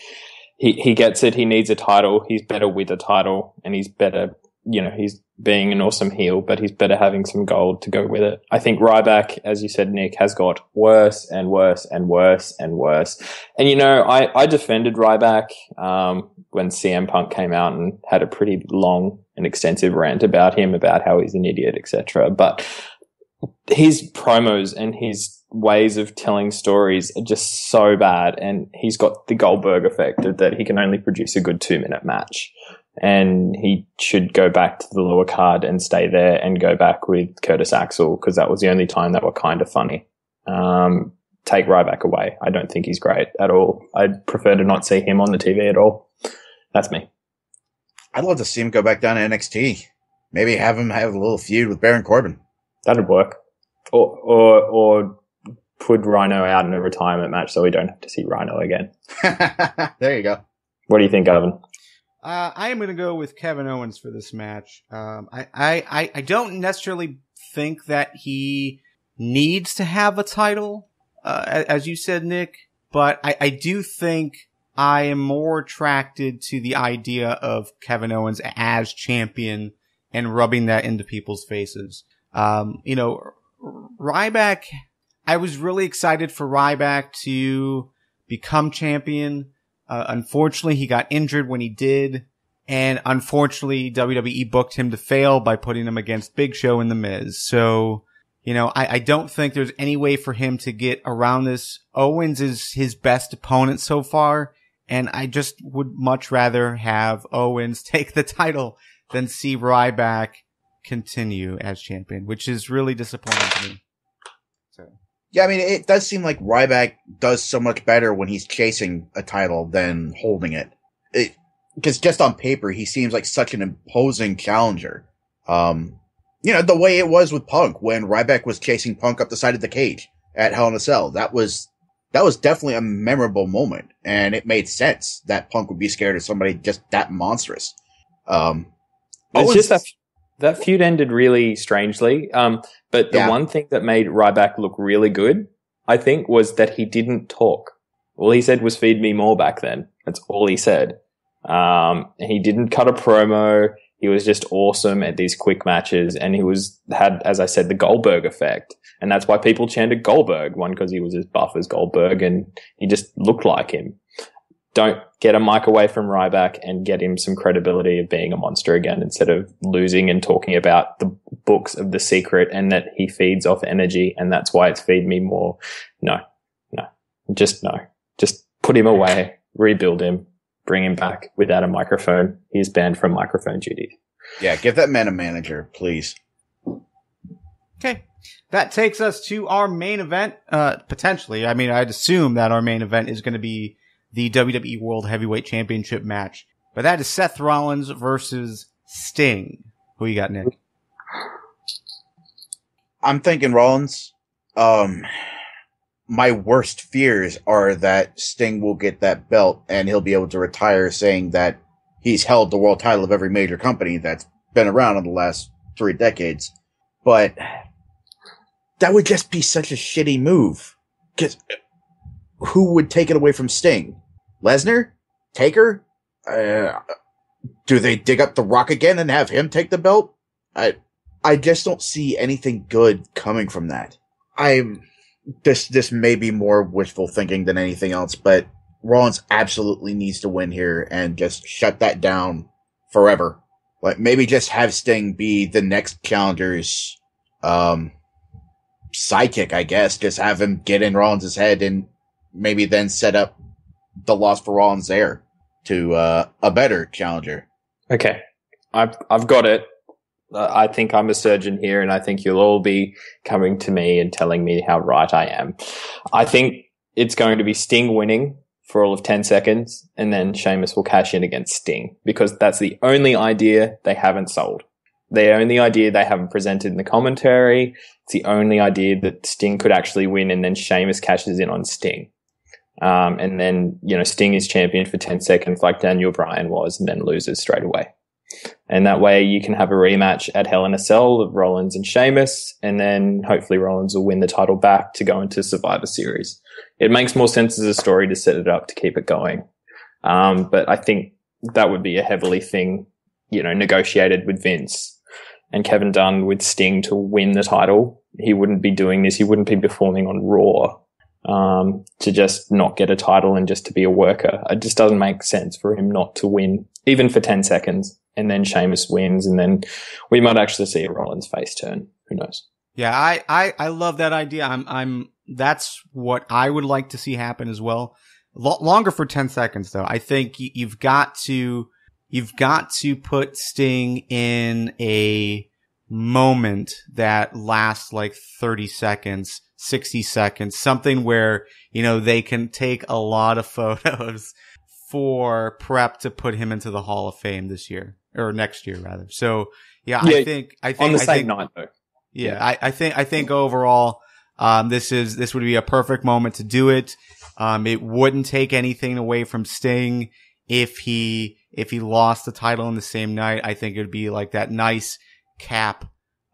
he gets it. He needs a title. He's better with a title, and he's better, he's being an awesome heel, but he's better having some gold to go with it. I think Ryback, as you said, Nick, has got worse and worse and worse and worse. And, I defended Ryback when CM Punk came out and had a pretty long and extensive rant about him, about how he's an idiot, etc. But his promos and his ways of telling stories are just so bad, and he's got the Goldberg effect that he can only produce a good 2-minute match. And he should go back to the lower card and stay there and go back with Curtis Axel, because that was the only time that were kind of funny. Take Ryback away. I don't think he's great at all. I'd prefer to not see him on the TV at all. That's me. I'd love to see him go back down to NXT. Maybe have him have a little feud with Baron Corbin. That'd work. Or put Rhino out in a retirement match so we don't have to see Rhino again. There you go. What do you think, Garvin? I am going to go with Kevin Owens for this match. I don't necessarily think that he needs to have a title, as you said, Nick, but I do think I am more attracted to the idea of Kevin Owens as champion and rubbing that into people's faces. Ryback, I was really excited for Ryback to become champion. Unfortunately, he got injured when he did, and unfortunately, WWE booked him to fail by putting him against Big Show and The Miz. So, I don't think there's any way for him to get around this. Owens is his best opponent so far, and I just would much rather have Owens take the title than see Ryback continue as champion, which is really disappointing to me. So. Yeah, I mean, it does seem like Ryback does so much better when he's chasing a title than holding it. Because just on paper, he seems like such an imposing challenger. The way it was with Punk when Ryback was chasing Punk up the side of the cage at Hell in a Cell. That was definitely a memorable moment, and it made sense that Punk would be scared of somebody just that monstrous. It's just that feud ended really strangely. But the one thing that made Ryback look really good, I think, was that he didn't talk. All he said was "feed me more" back then. That's all he said. He didn't cut a promo. He was just awesome at these quick matches, and had, as I said, the Goldberg effect. And that's why people chanted Goldberg. One, because he was as buff as Goldberg and he just looked like him. Don't get a mic away from Ryback and get him some credibility of being a monster again, instead of losing and talking about the books of The Secret and that he feeds off energy and that's why it's feed me more. No. Just put him away, rebuild him, bring him back without a microphone. He's banned from microphone duties. Yeah, give that man a manager, please. Okay. That takes us to our main event, potentially. I mean, I'd assume that our main event is going to be the WWE World Heavyweight Championship match. But that is Seth Rollins versus Sting. Who you got, Nick? I'm thinking Rollins. My worst fears are that Sting will get that belt and he'll be able to retire saying that he's held the world title of every major company that's been around in the last 3 decades. But that would just be such a shitty move. Because who would take it away from Sting? Lesnar? Taker? Do they dig up The Rock again and have him take the belt? I just don't see anything good coming from that. This may be more wishful thinking than anything else, but Rollins absolutely needs to win here and just shut that down forever. Like, maybe just have Sting be the next challenger's sidekick, I guess. Just have him get in Rollins' head and maybe then set up the loss for Rollins there to a better challenger. Okay. I've got it. I think I'm a surgeon here, and I think you'll all be coming to me and telling me how right I am. I think it's going to be Sting winning for all of 10 seconds, and then Sheamus will cash in against Sting, because that's the only idea they haven't sold. The only idea they haven't presented in the commentary. It's the only idea that Sting could actually win, and then Sheamus cashes in on Sting. And then, Sting is champion for 10 seconds like Daniel Bryan was, and then loses straight away. And that way you can have a rematch at Hell in a Cell of Rollins and Sheamus, and then hopefully Rollins will win the title back to go into Survivor Series. It makes more sense as a story to set it up to keep it going. But I think that would be a heavily thing, negotiated with Vince and Kevin Dunn with Sting to win the title. He wouldn't be doing this. He wouldn't be performing on Raw to just not get a title and just to be a worker. It just doesn't make sense for him not to win, even for 10 seconds. And then Sheamus wins, and then we might actually see a Rollins face turn. Who knows? Yeah, I love that idea. That's what I would like to see happen as well. Longer for 10 seconds though. I think you've got to put Sting in a moment that lasts like 30 seconds, 60 seconds, something where, they can take a lot of photos for prep to put him into the Hall of Fame this year, or next year rather. So yeah, I think on the same night though. Yeah, I think overall, this would be a perfect moment to do it. It wouldn't take anything away from Sting if he lost the title in the same night. I think it would be like that nice cap,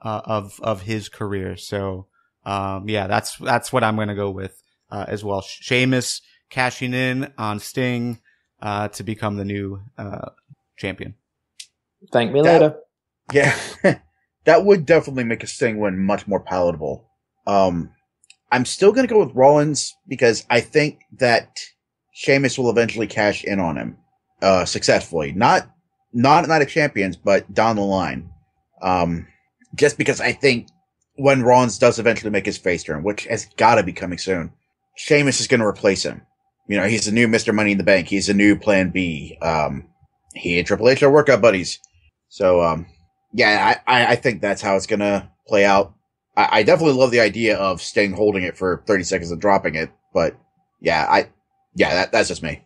of his career. So, yeah, that's what I'm going to go with, as well. Sheamus cashing in on Sting, to become the new, champion. Thank me later. Yeah. That would definitely make a Sting win much more palatable. I'm still going to go with Rollins because I think that Sheamus will eventually cash in on him, successfully. Not at Night of Champions, but down the line. Just because I think when Rollins does eventually make his face turn, which has got to be coming soon, Sheamus is going to replace him. He's the new Mr. Money in the Bank. He's the new Plan B. He and Triple H are workout buddies. So, yeah, I think that's how it's going to play out. I definitely love the idea of Sting holding it for 30 seconds and dropping it. But yeah, that's just me.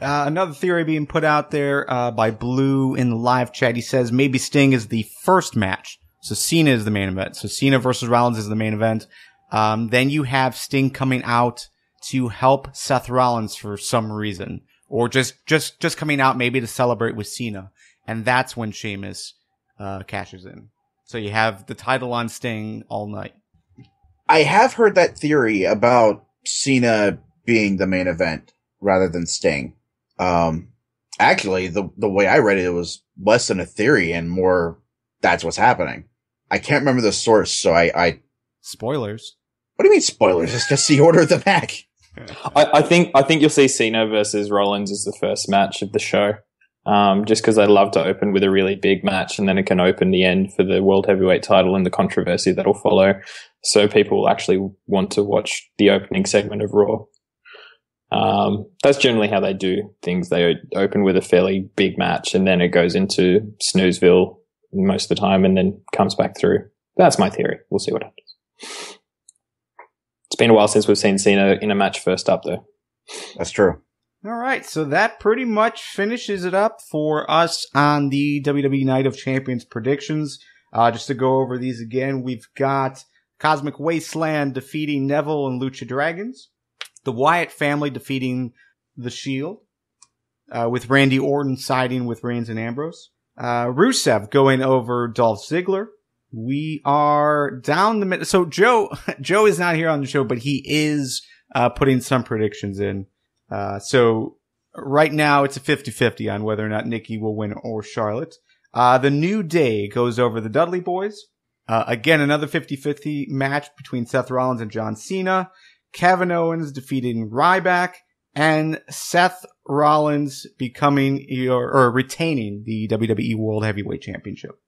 Another theory being put out there, by Blue in the live chat. He says maybe Sting is the first match. So Cena is the main event. So Cena versus Rollins is the main event. Then you have Sting coming out to help Seth Rollins for some reason, or just coming out maybe to celebrate with Cena. And that's when Sheamus, cashes in. So you have the title on Sting all night. I have heard that theory about Cena being the main event rather than Sting. Actually, the way I read it, it was less than a theory and more that's what's happening. I can't remember the source, so I Spoilers. What do you mean spoilers? It's just the order of the match. I think you'll see Cena versus Rollins as the first match of the show. Just because I love to open with a really big match, and then it can open the end for the World Heavyweight title and the controversy that'll follow. So people will actually want to watch the opening segment of Raw. That's generally how they do things. They open with a fairly big match, and then it goes into Snoozeville most of the time, and then comes back through. That's my theory. We'll see what happens. It's been a while since we've seen Cena in a match first up, though. That's true. All right, so that pretty much finishes it up for us on the WWE Night of Champions predictions. Just to go over these again, we've got Cosmic Wasteland defeating Neville and Lucha Dragons. The Wyatt family defeating The Shield. With Randy Orton siding with Reigns and Ambrose. Rusev going over Dolph Ziggler. We are down the middle. So Joe is not here on the show, but he is putting some predictions in. So right now it's a 50-50 on whether or not Nikki will win or Charlotte. The New Day goes over the Dudley Boyz. Again, another 50-50 match between Seth Rollins and John Cena. Kevin Owens defeating Ryback, and Seth Rollins becoming or retaining the WWE World Heavyweight Championship.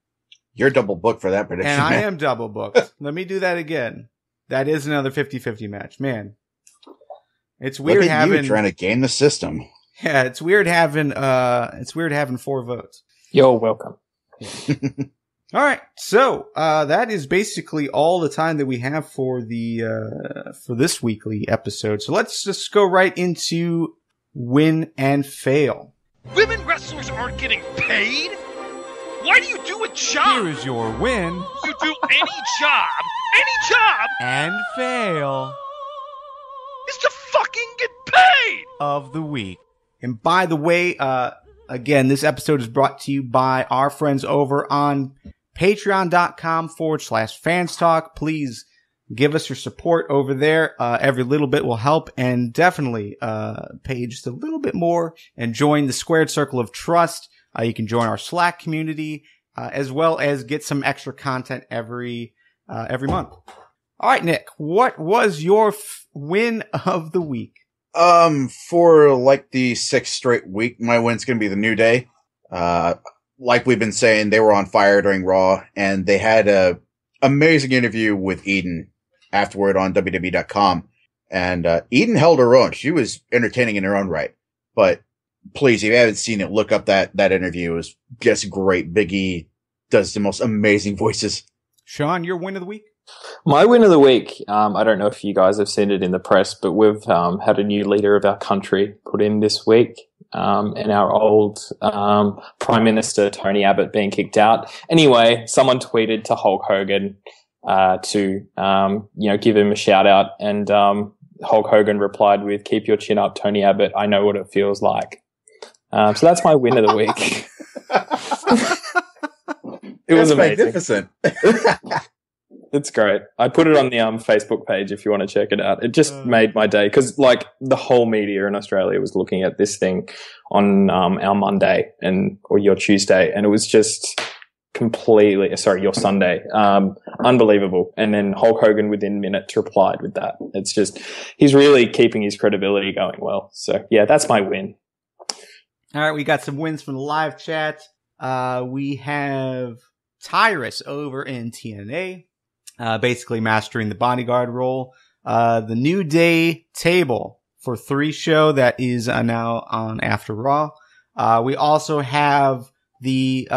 You're double booked for that prediction. And I am double booked. Let me do that again. That is another 50-50 match. Man. It's weird Look at having you trying to game the system. Yeah, it's weird having 4 votes. You're welcome. All right. So, that is basically all the time that we have for for this weekly episode. So let's just go right into win and fail. Women wrestlers aren't getting paid? Why do you do a job? Here is your win. You do any job, and fail is to fucking get paid! Of the week. And by the way, again, this episode is brought to you by our friends over on patreon.com/fanstalk. Please give us your support over there. Every little bit will help, and definitely pay just a little bit more and join the Squared Circle of Trust. You can join our Slack community, as well as get some extra content every month. All right, Nick, what was your win of the week? For like the 6th straight week, my win's going to be the New Day. Like we've been saying, they were on fire during Raw, and they had a amazing interview with Eden afterward on WWE.com. And Eden held her own. She was entertaining in her own right. But please, if you haven't seen it, look up that interview. It was just great. Big E does the most amazing voices. Sean, your win of the week? My win of the week, I don't know if you guys have seen it in the press, but we've had a new leader of our country put in this week, and our old Prime Minister, Tony Abbott, being kicked out. Anyway, someone tweeted to Hulk Hogan to give him a shout out, and Hulk Hogan replied with, "Keep your chin up, Tony Abbott. I know what it feels like." So that's my win of the week. It was amazing. Magnificent. It's great. I put it on the Facebook page if you want to check it out. It just made my day because, like, the whole media in Australia was looking at this thing on our Monday or your Tuesday, and it was just your Sunday. Unbelievable. And then Hulk Hogan within minutes replied with that. It's just, he's really keeping his credibility going well. So yeah, that's my win. All right, we got some wins from the live chat. We have Tyrus over in TNA. Basically mastering the bodyguard role. The New Day table for 3 show that is now on After Raw. We also have the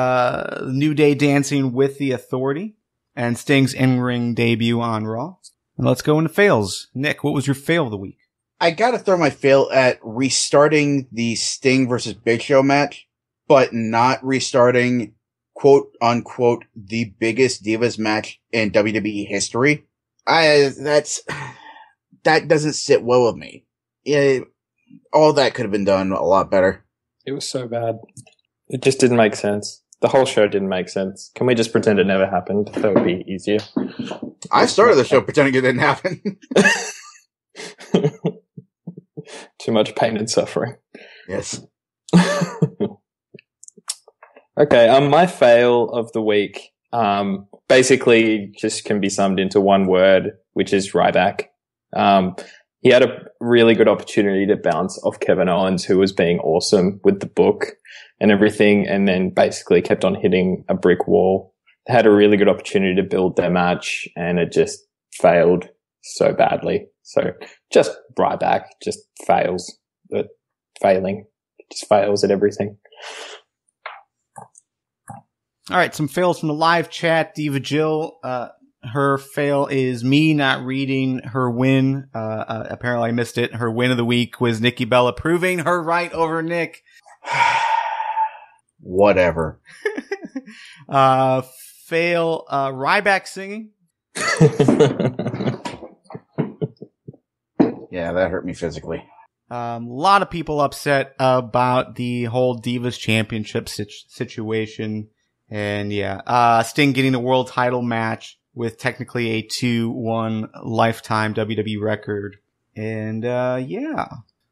New Day dancing with the Authority and Sting's in-ring debut on Raw. And let's go into fails. Nick, what was your fail of the week? I gotta throw my fail at restarting the Sting versus Big Show match, but not restarting quote unquote the biggest Divas match in WWE history. That doesn't sit well with me. All that could have been done a lot better. It was so bad. It just didn't make sense. The whole show didn't make sense. Can we just pretend it never happened? That would be easier. I started the show pretending it didn't happen. Too much pain and suffering. Yes. Okay, my fail of the week basically just can be summed into one word, which is Ryback. He had a really good opportunity to bounce off Kevin Owens, who was being awesome with the book and everything, and then basically kept on hitting a brick wall. They had a really good opportunity to build their match, and it just failed so badly. So just Ryback just fails at failing. Just fails at everything. All right, some fails from the live chat. Diva Jill, her fail is me not reading her win. Apparently I missed it. Her win of the week was Nikki Bella proving her right over Nick. Whatever. Fail, Ryback singing. Yeah, that hurt me physically. A lot of people upset about the whole Divas Championship situation. And yeah, Sting getting the world title match with technically a 2-1 lifetime WWE record. And, yeah.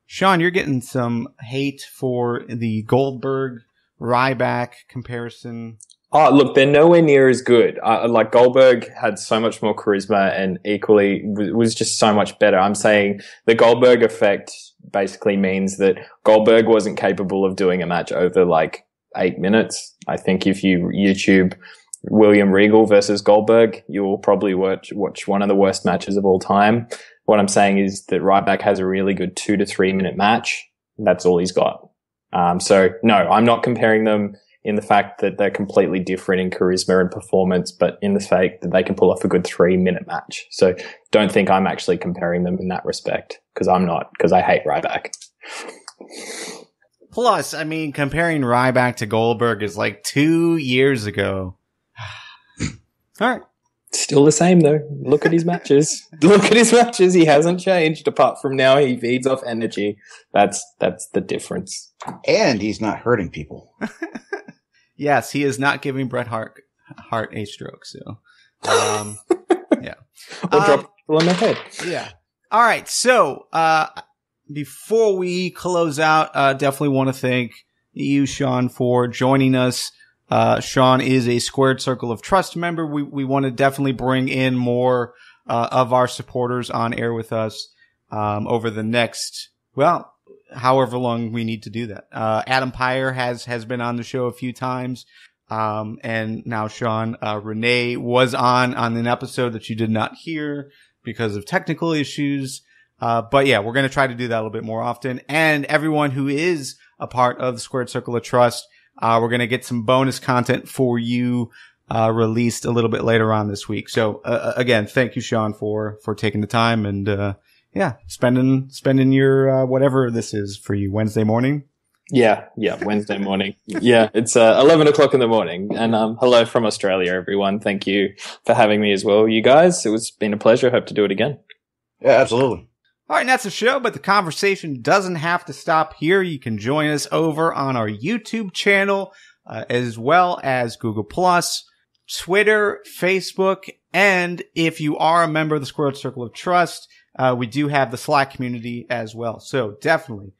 Sean, you're getting some hate for the Goldberg Ryback comparison. Oh, look, they're nowhere near as good. Like Goldberg had so much more charisma and equally was just so much better. I'm saying the Goldberg effect basically means that Goldberg wasn't capable of doing a match over like 8 minutes. I think if you YouTube William Regal versus Goldberg, you will probably watch one of the worst matches of all time. What I'm saying is that Ryback has a really good 2 to 3 minute match. That's all he's got. So no, I'm not comparing them in the fact that they're completely different in charisma and performance, but in the fact that they can pull off a good 3 minute match. So don't think I'm actually comparing them in that respect, because I'm not, because I hate Ryback. Plus, I mean, comparing Ryback to Goldberg is like 2 years ago. All right. Still the same though. Look at his matches. Look at his matches. He hasn't changed apart from now he feeds off energy. That's the difference. And he's not hurting people. Yes, he is not giving Bret Hart a stroke. So, yeah. Or drop people on the head. Yeah. All right. So, before we close out, definitely want to thank you, Sean, for joining us. Sean is a Squared Circle of Trust member. We want to definitely bring in more of our supporters on air with us over the next, well, however long we need to do that. Adam Pyre has been on the show a few times. And now Sean, Renee was on an episode that you did not hear because of technical issues. But yeah, we're going to try to do that a little bit more often. And everyone who is a part of the Squared Circle of Trust, we're going to get some bonus content for you, released a little bit later on this week. So, again, thank you, Sean, for taking the time and, yeah, spending your, whatever this is for you, Wednesday morning. Yeah, Wednesday morning. Yeah, it's 11 o'clock in the morning. And hello from Australia, everyone. Thank you for having me as well, you guys. It's been a pleasure. Hope to do it again. Yeah, absolutely. All right, and that's the show, but the conversation doesn't have to stop here. You can join us over on our YouTube channel, as well as Google+, Twitter, Facebook, and if you are a member of the Squared Circle of Trust, we do have the Slack community as well. So definitely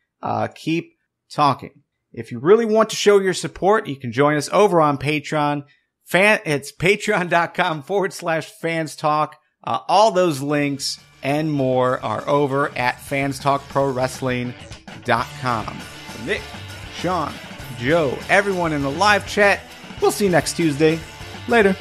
keep talking. If you really want to show your support, you can join us over on Patreon. It's patreon.com/fans talk. All those links and more are over at fanstalkprowrestling.com. For Nick, Sean, Joe, everyone in the live chat, we'll see you next Tuesday. Later.